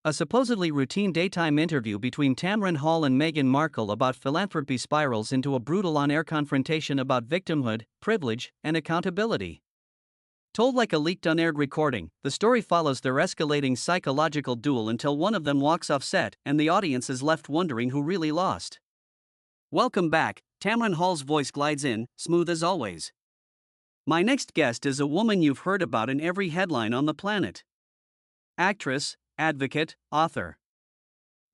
A supposedly routine daytime interview between Tamron Hall and Meghan Markle about philanthropy spirals into a brutal on-air confrontation about victimhood, privilege, and accountability. Told like a leaked unaired recording, the story follows their escalating psychological duel until one of them walks off set and the audience is left wondering who really lost. Welcome back, Tamron Hall's voice glides in, smooth as always. My next guest is a woman you've heard about in every headline on the planet. Actress, advocate, author.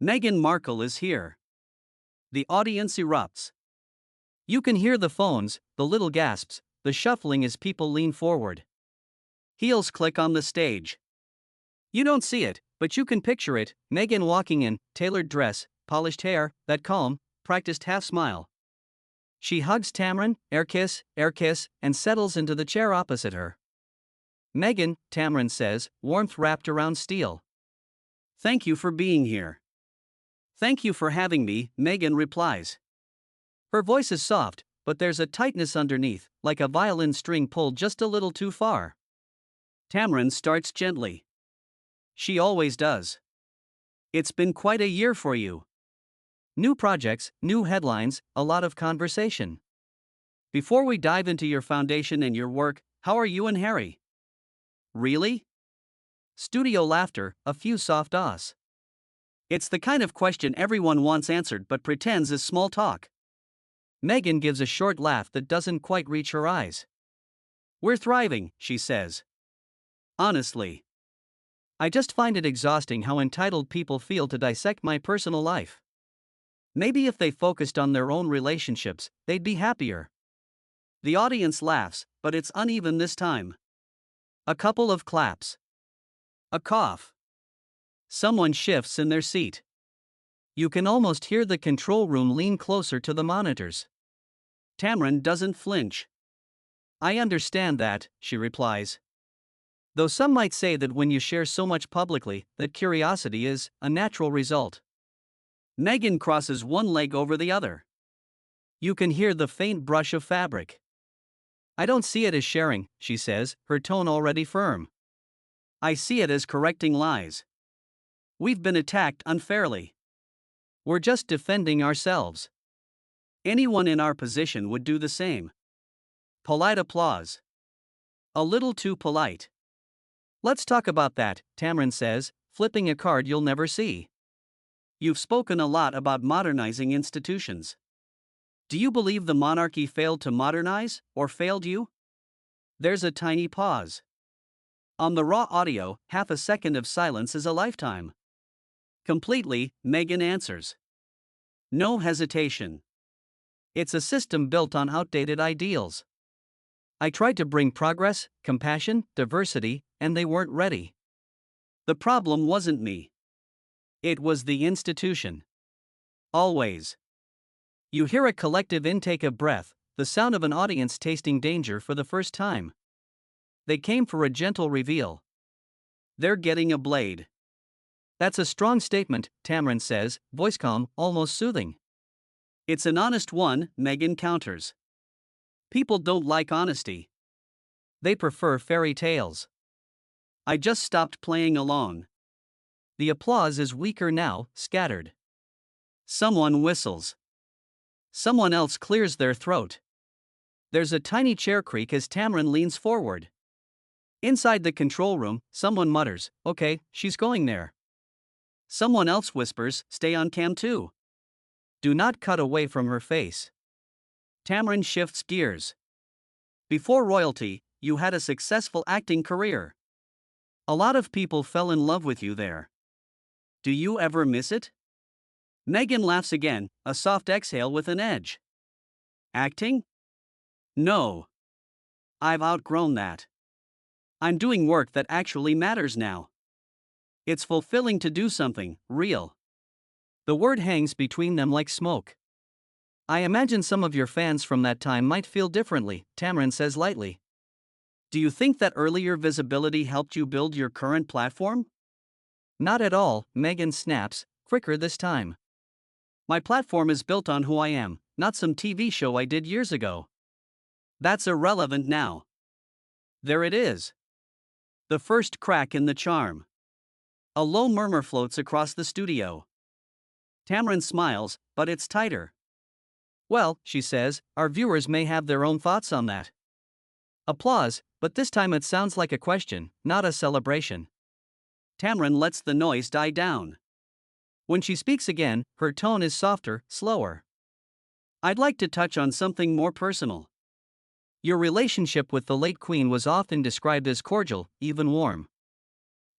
Meghan Markle is here. The audience erupts. You can hear the phones, the little gasps, the shuffling as people lean forward. Heels click on the stage. You don't see it, but you can picture it, Meghan walking in, tailored dress, polished hair, that calm, practiced half-smile. She hugs Tamron, air kiss, and settles into the chair opposite her. Meghan, Tamron says, warmth wrapped around steel. Thank you for being here. Thank you for having me, Meghan replies. Her voice is soft, but there's a tightness underneath, like a violin string pulled just a little too far. Tamron starts gently. She always does. It's been quite a year for you. New projects, new headlines, a lot of conversation. Before we dive into your foundation and your work, how are you and Harry? Really? Studio laughter, a few soft ahs. It's the kind of question everyone wants answered but pretends is small talk. Meghan gives a short laugh that doesn't quite reach her eyes. We're thriving, she says. Honestly. I just find it exhausting how entitled people feel to dissect my personal life. Maybe if they focused on their own relationships, they'd be happier. The audience laughs, but it's uneven this time. A couple of claps. A cough. Someone shifts in their seat. You can almost hear the control room lean closer to the monitors. Tamron doesn't flinch. I understand that, she replies. Though some might say that when you share so much publicly, that curiosity is a natural result. Meghan crosses one leg over the other. You can hear the faint brush of fabric. I don't see it as sharing, she says, her tone already firm. I see it as correcting lies. We've been attacked unfairly. We're just defending ourselves. Anyone in our position would do the same. Polite applause. A little too polite. Let's talk about that, Tamron says, flipping a card you'll never see. You've spoken a lot about modernizing institutions. Do you believe the monarchy failed to modernize, or failed you? There's a tiny pause. On the raw audio, half a second of silence is a lifetime. Completely, Meghan answers. No hesitation. It's a system built on outdated ideals. I tried to bring progress, compassion, diversity, and they weren't ready. The problem wasn't me. It was the institution. Always. You hear a collective intake of breath, the sound of an audience tasting danger for the first time. They came for a gentle reveal. They're getting a blade. That's a strong statement, Tamron says, voice calm, almost soothing. It's an honest one, Meghan counters. People don't like honesty. They prefer fairy tales. I just stopped playing along. The applause is weaker now, scattered. Someone whistles. Someone else clears their throat. There's a tiny chair creak as Tamron leans forward. Inside the control room, someone mutters, okay, she's going there. Someone else whispers, stay on cam too. Do not cut away from her face. Tamron shifts gears. Before royalty, you had a successful acting career. A lot of people fell in love with you there. Do you ever miss it? Meghan laughs again, a soft exhale with an edge. Acting? No. I've outgrown that. I'm doing work that actually matters now. It's fulfilling to do something real. The word hangs between them like smoke. I imagine some of your fans from that time might feel differently, Tamron says lightly. Do you think that earlier visibility helped you build your current platform? Not at all, Meghan snaps, quicker this time. My platform is built on who I am, not some TV show I did years ago. That's irrelevant now. There it is. The first crack in the charm. A low murmur floats across the studio. Tamron smiles, but it's tighter. Well, she says, our viewers may have their own thoughts on that. Applause, but this time it sounds like a question, not a celebration. Tamron lets the noise die down. When she speaks again, her tone is softer, slower. I'd like to touch on something more personal. Your relationship with the late Queen was often described as cordial, even warm.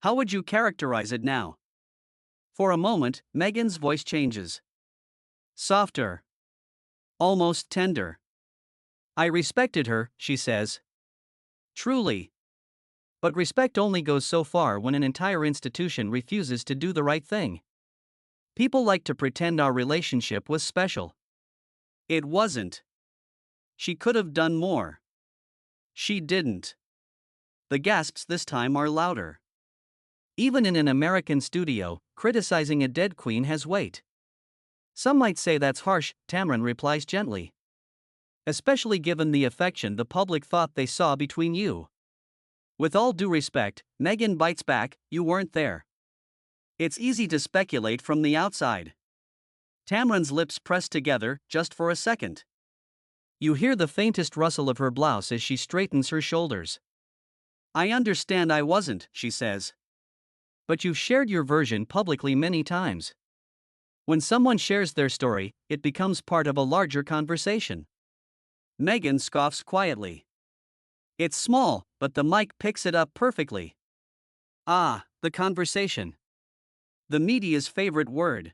How would you characterize it now? For a moment, Meghan's voice changes. Softer. Almost tender. I respected her, she says. Truly. But respect only goes so far when an entire institution refuses to do the right thing. People like to pretend our relationship was special. It wasn't. She could have done more. She didn't. The gasps this time are louder. Even in an American studio, criticizing a dead queen has weight. Some might say that's harsh, Tamron replies gently. Especially given the affection the public thought they saw between you. With all due respect, Meghan bites back, you weren't there. It's easy to speculate from the outside. Tamron's lips press together, just for a second. You hear the faintest rustle of her blouse as she straightens her shoulders. I understand I wasn't, she says. But you've shared your version publicly many times. When someone shares their story, it becomes part of a larger conversation. Meghan scoffs quietly. It's small, but the mic picks it up perfectly. Ah, the conversation. The media's favorite word.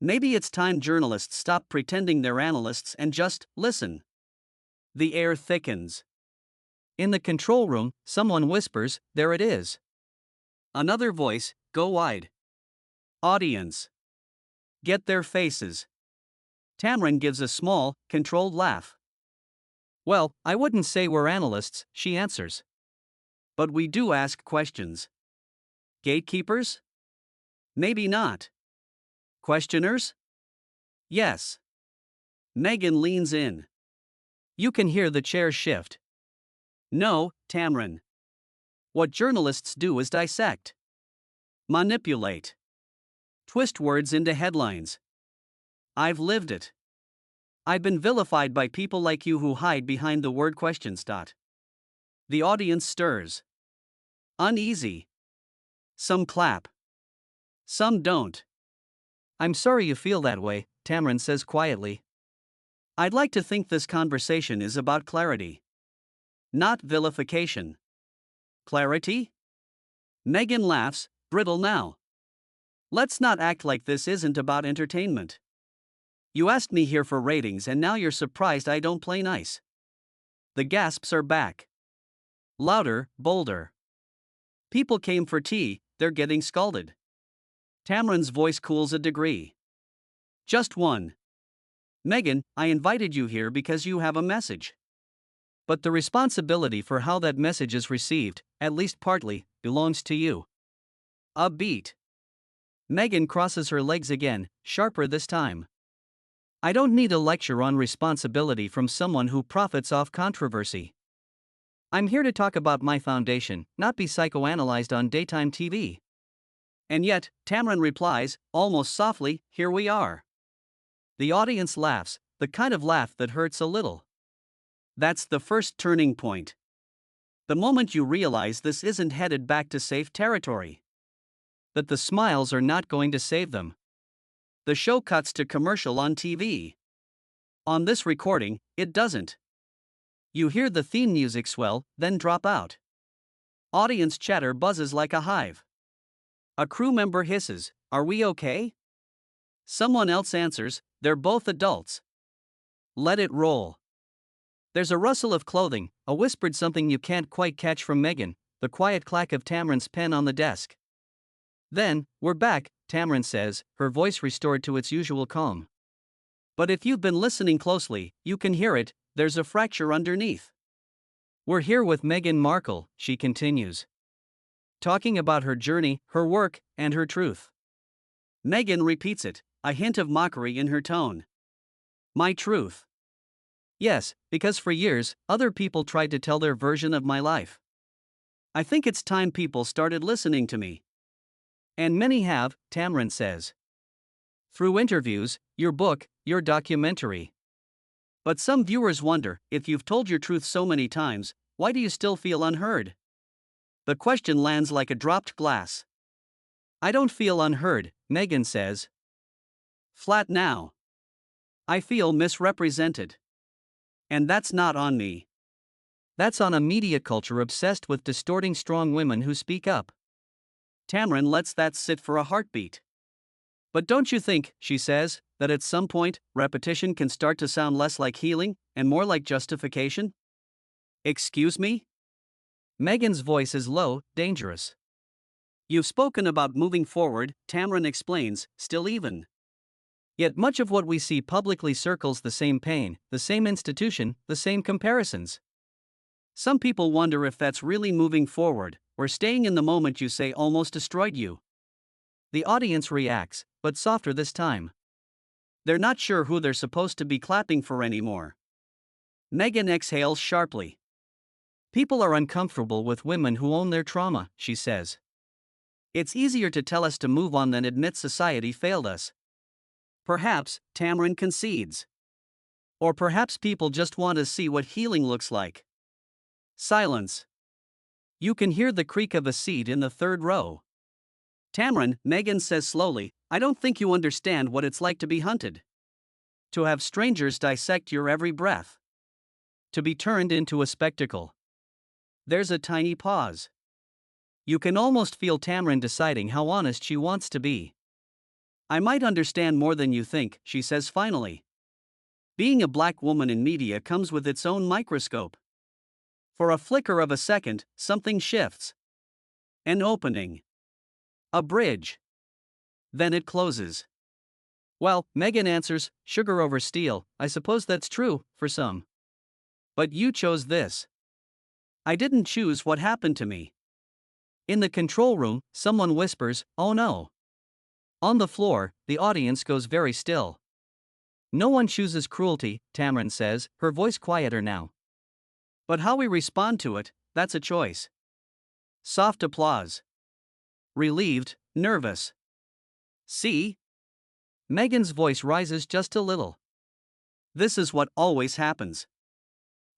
Maybe it's time journalists stop pretending they're analysts and just listen. The air thickens. In the control room, someone whispers, there it is. Another voice, go wide. Audience. Get their faces. Tamron gives a small, controlled laugh. Well, I wouldn't say we're analysts, she answers. But we do ask questions. Gatekeepers? Maybe not. Questioners? Yes. Meghan leans in. You can hear the chairs shift. No, Tamron. What journalists do is dissect. Manipulate. Twist words into headlines. I've lived it. I've been vilified by people like you who hide behind the word questions. The audience stirs. Uneasy. Some clap. Some don't. I'm sorry you feel that way, Tamron says quietly. I'd like to think this conversation is about clarity. Not vilification. Clarity? Meghan laughs, brittle now. Let's not act like this isn't about entertainment. You asked me here for ratings and now you're surprised I don't play nice. The gasps are back. Louder, bolder. People came for tea, they're getting scalded. Tamron's voice cools a degree. Just one. Meghan, I invited you here because you have a message. But the responsibility for how that message is received, at least partly, belongs to you. A beat. Meghan crosses her legs again, sharper this time. I don't need a lecture on responsibility from someone who profits off controversy. I'm here to talk about my foundation, not be psychoanalyzed on daytime TV. And yet, Tamron replies, almost softly, here we are. The audience laughs, the kind of laugh that hurts a little. That's the first turning point. The moment you realize this isn't headed back to safe territory. That the smiles are not going to save them. The show cuts to commercial on TV. On this recording, it doesn't. You hear the theme music swell, then drop out. Audience chatter buzzes like a hive. A crew member hisses, are we okay? Someone else answers, they're both adults. Let it roll. There's a rustle of clothing, a whispered something you can't quite catch from Meghan, the quiet clack of Tamron's pen on the desk. Then, we're back, Tamron says, her voice restored to its usual calm. But if you've been listening closely, you can hear it, there's a fracture underneath. We're here with Meghan Markle, she continues. Talking about her journey, her work, and her truth. Meghan repeats it, a hint of mockery in her tone. My truth. Yes, because for years, other people tried to tell their version of my life. I think it's time people started listening to me. And many have, Tamron says. Through interviews, your book, your documentary. But some viewers wonder, if you've told your truth so many times, why do you still feel unheard? The question lands like a dropped glass. I don't feel unheard, Meghan says. Flat now. I feel misrepresented. And that's not on me. That's on a media culture obsessed with distorting strong women who speak up. Tamron lets that sit for a heartbeat. But don't you think, she says, that at some point, repetition can start to sound less like healing and more like justification? Excuse me? Meghan's voice is low, dangerous. You've spoken about moving forward, Tamron explains, still even. Yet much of what we see publicly circles the same pain, the same institution, the same comparisons. Some people wonder if that's really moving forward, or staying in the moment you say almost destroyed you. The audience reacts, but softer this time. They're not sure who they're supposed to be clapping for anymore. Meghan exhales sharply. People are uncomfortable with women who own their trauma, she says. It's easier to tell us to move on than admit society failed us. Perhaps, Tamron concedes. Or perhaps people just want to see what healing looks like. Silence. You can hear the creak of a seat in the third row. Tamron, Meghan says slowly, I don't think you understand what it's like to be hunted. To have strangers dissect your every breath. To be turned into a spectacle. There's a tiny pause. You can almost feel Tamron deciding how honest she wants to be. I might understand more than you think, she says finally. Being a black woman in media comes with its own microscope. For a flicker of a second, something shifts. An opening. A bridge. Then it closes. Well, Meghan answers, sugar over steel, I suppose that's true, for some. But you chose this. I didn't choose what happened to me. In the control room, someone whispers, oh no. On the floor, the audience goes very still. No one chooses cruelty, Tamron says, her voice quieter now. But how we respond to it, that's a choice. Soft applause. Relieved, nervous. See? Meghan's voice rises just a little. This is what always happens.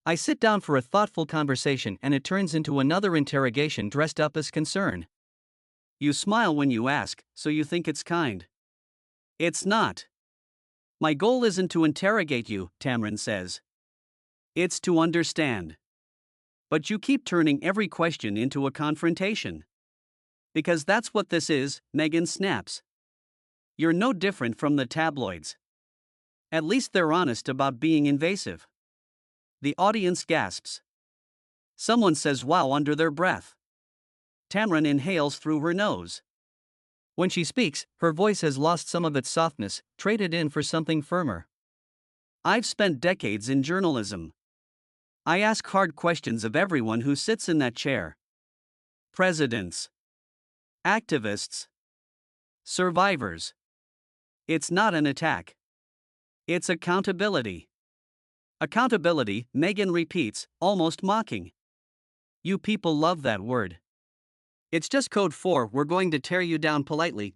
I sit down for a thoughtful conversation and it turns into another interrogation dressed up as concern. You smile when you ask, so you think it's kind. It's not. My goal isn't to interrogate you, Tamron says. It's to understand. But you keep turning every question into a confrontation. Because that's what this is, Meghan snaps. You're no different from the tabloids. At least they're honest about being invasive. The audience gasps. Someone says wow under their breath. Tamron inhales through her nose. When she speaks, her voice has lost some of its softness, traded in for something firmer. I've spent decades in journalism. I ask hard questions of everyone who sits in that chair. Presidents. Activists. Survivors. It's not an attack. It's accountability. Accountability, Meghan repeats, almost mocking. You people love that word. It's just code for we're going to tear you down politely.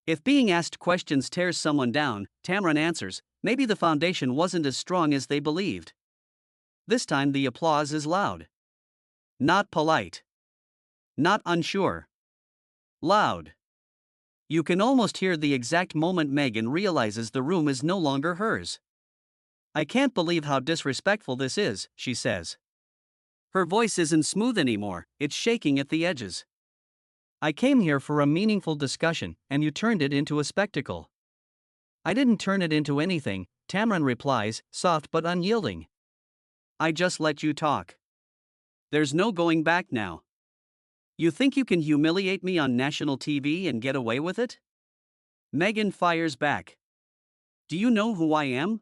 If being asked questions tears someone down, Tamron answers, maybe the foundation wasn't as strong as they believed. This time the applause is loud. Not polite. Not unsure. Loud. You can almost hear the exact moment Meghan realizes the room is no longer hers. I can't believe how disrespectful this is, she says. Her voice isn't smooth anymore, it's shaking at the edges. I came here for a meaningful discussion, and you turned it into a spectacle. I didn't turn it into anything, Tamron replies, soft but unyielding. I just let you talk. There's no going back now. You think you can humiliate me on national TV and get away with it? Meghan fires back. Do you know who I am?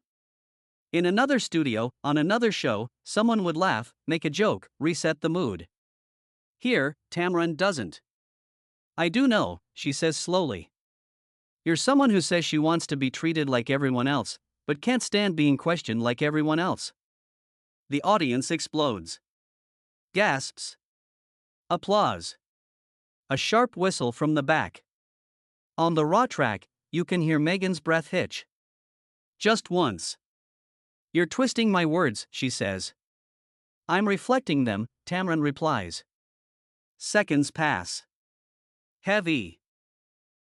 In another studio, on another show, someone would laugh, make a joke, reset the mood. Here, Tamron doesn't. I do know, she says slowly. You're someone who says she wants to be treated like everyone else, but can't stand being questioned like everyone else. The audience explodes. Gasps. Applause. A sharp whistle from the back. On the raw track, you can hear Meghan's breath hitch. Just once. You're twisting my words, she says. I'm reflecting them, Tamron replies. Seconds pass. Heavy.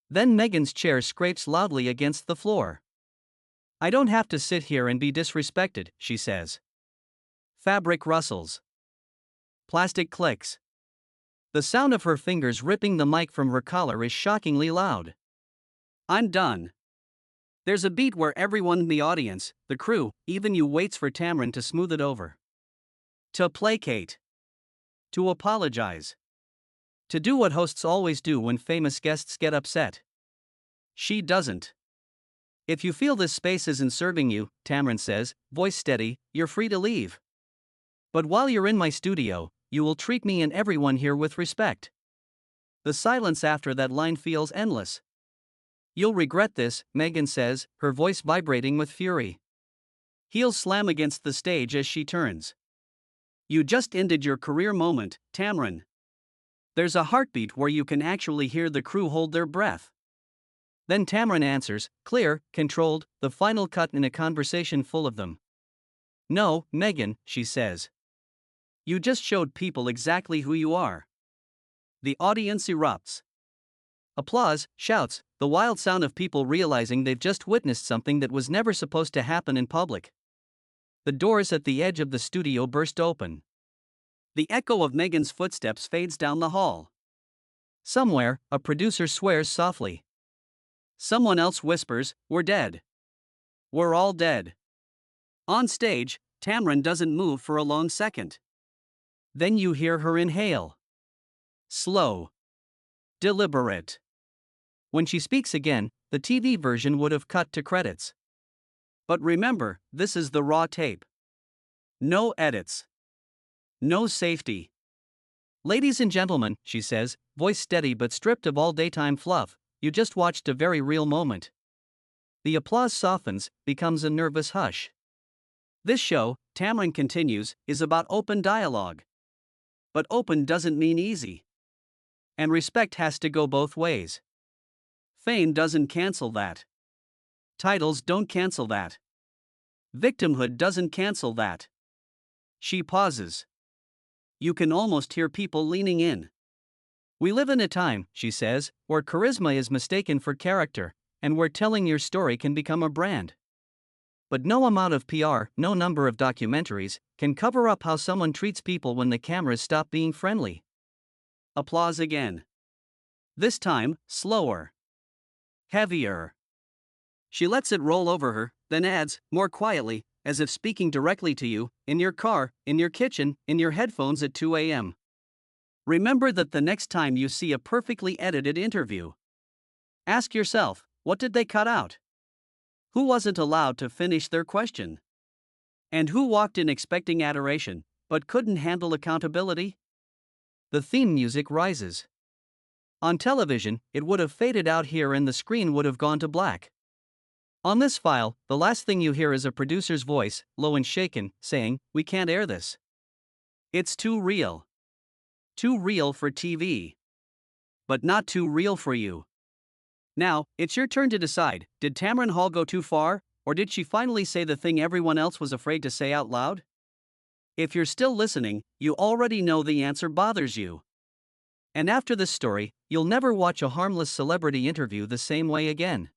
Then Meghan's chair scrapes loudly against the floor. I don't have to sit here and be disrespected, she says. Fabric rustles. Plastic clicks. The sound of her fingers ripping the mic from her collar is shockingly loud. I'm done. There's a beat where everyone in the audience, the crew, even you waits for Tamron to smooth it over. To placate. To apologize. To do what hosts always do when famous guests get upset. She doesn't. If you feel this space isn't serving you, Tamron says, voice steady, you're free to leave. But while you're in my studio, you will treat me and everyone here with respect. The silence after that line feels endless. You'll regret this, Meghan says, her voice vibrating with fury. Heels slam against the stage as she turns. You just ended your career moment, Tamron. There's a heartbeat where you can actually hear the crew hold their breath. Then Tamron answers, clear, controlled, the final cut in a conversation full of them. No, Meghan, she says. You just showed people exactly who you are. The audience erupts. Applause, shouts, the wild sound of people realizing they've just witnessed something that was never supposed to happen in public. The doors at the edge of the studio burst open. The echo of Meghan's footsteps fades down the hall. Somewhere, a producer swears softly. Someone else whispers, we're dead. We're all dead. On stage, Tamron doesn't move for a long second. Then you hear her inhale. Slow. Deliberate. When she speaks again, the TV version would have cut to credits. But remember, this is the raw tape. No edits. No safety. Ladies and gentlemen, she says, voice steady but stripped of all daytime fluff, you just watched a very real moment. The applause softens, becomes a nervous hush. This show, Tamron continues, is about open dialogue. But open doesn't mean easy. And respect has to go both ways. Fame doesn't cancel that. Titles don't cancel that. Victimhood doesn't cancel that. She pauses. You can almost hear people leaning in. We live in a time, she says, where charisma is mistaken for character, and where telling your story can become a brand. But no amount of PR, no number of documentaries, can cover up how someone treats people when the cameras stop being friendly. Applause again. This time, slower. Heavier. She lets it roll over her, then adds, more quietly, as if speaking directly to you, in your car, in your kitchen, in your headphones at 2 a.m. Remember that the next time you see a perfectly edited interview. Ask yourself, what did they cut out? Who wasn't allowed to finish their question? And who walked in expecting adoration, but couldn't handle accountability? The theme music rises. On television, it would have faded out here and the screen would have gone to black. On this file, the last thing you hear is a producer's voice, low and shaken, saying, we can't air this. It's too real. Too real for TV. But not too real for you. Now, it's your turn to decide, did Tamron Hall go too far, or did she finally say the thing everyone else was afraid to say out loud? If you're still listening, you already know the answer bothers you. And after this story, you'll never watch a harmless celebrity interview the same way again.